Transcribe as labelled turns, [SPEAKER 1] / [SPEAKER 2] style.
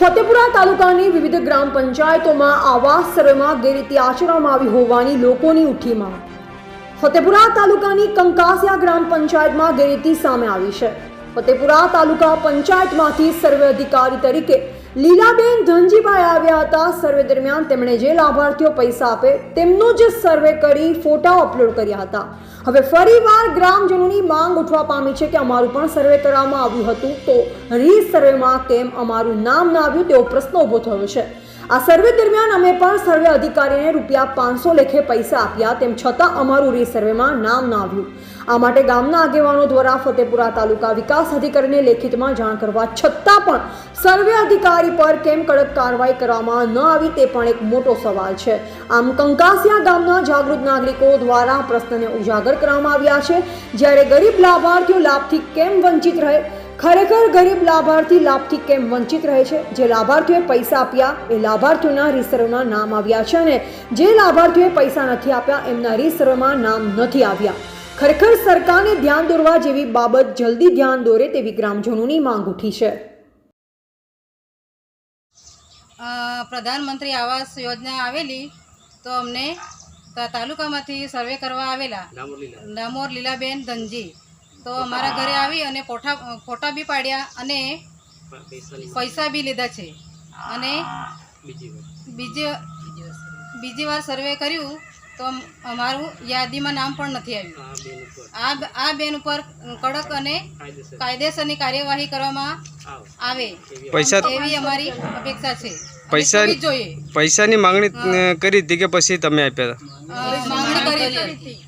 [SPEAKER 1] ફતેપુરા તાલુકાની વિવિધ ગ્રામ પંચાયતોમાં આવાસ સર્વેમાં ગેરરીતિ આચરવામાં આવી હોવાની લોકોની ઉઠી માંગ। ફતેપુરા તાલુકાની કંકાસિયા ગ્રામ પંચાયતમાં ગેરરીતિ સામે આવી છે। ફતેપુરા તાલુકા પંચાયતમાંથી સર્વે અધિકારી તરીકે લીલાબેન ધનજીભાઈ આવ્યા હતા। સર્વે દરમિયાન તેમણે જે લાભાર્થીઓ પૈસા આપે તેમનો જ સર્વે કરી ફોટા અપલોડ કર્યા હતા। હવે ફરીવાર ગ્રામજનોની માંગ ઉઠવા પામી છે કે અમારું પણ સર્વે કરવામાં આવ્યું હતું તો રીસર્વેમાં કેમ અમારું નામ ના આવ્યું તેવો પ્રશ્ન ઊભો થયો છે। આ સર્વે દરમિયાન અમે પણ સર્વે અધિકારીને ₹500 લેખે પૈસા આપ્યા, તેમ છતાં અમારું રીસર્વેમાં નામ ના આવ્યું। આ માટે ગામના આગેવાનો દ્વારા ફતેપુરા તાલુકા વિકાસ અધિકારીને લેખિતમાં જાણ કરવા છતાં પણ સર્વે અધિકારી પર કેમ કડક કાર્યવાહી કરવામાં ન આવી તે પણ એક મોટો સવાલ છે। આમ કંકાસિયા ગામના જાગૃત નાગરિકો દ્વારા પ્રશ્નને ઉજાગર કરવામાં આવ્યા છે। જ્યારે ગરીબ લાભાર્થીઓ લાભથી કેમ વંચિત રહે, ખરેખર ગરીબ લાભાર્થી લાભથી કેમ વંચિત રહે છે? જે લાભાર્થીઓએ પૈસા આપ્યા એ લાભાર્થીઓના રીસર્વેમાં નામ આવ્યા છે અને જે લાભાર્થીઓએ પૈસા નથી આપ્યા એમના રીસર્વેમાં નામ નથી આવ્યા। ખરેખર સરકારને ધ્યાન દોરવા જેવી બાબત જલ્દી ધ્યાન દોરે તેવી ગ્રામજનોની માંગ ઉઠી છે।
[SPEAKER 2] પ્રધાનમંત્રી આવાસ યોજના આવેલી તો અમને તાલુકામાંથી સર્વે કરવા આવેલા ડામોર લીલાબેન ધનજી તો અમારા ઘરે આવી અને ફોટા બી પાડ્યા અને પૈસા બી લીધા છે અને બીજી વાર સર્વે કર્યું તો અમારું યાદીમાં નામ પણ નથી આવ્યું। આ બેન ઉપર કડક અને કાયદેસરની કાર્યવાહી કરવામાં આવે એવી અમારી અપેક્ષા છે।
[SPEAKER 3] પૈસાની માંગણી કરી હતી કે પછી તમે આપ્યા હતા?
[SPEAKER 2] માંગણી કરી હતી।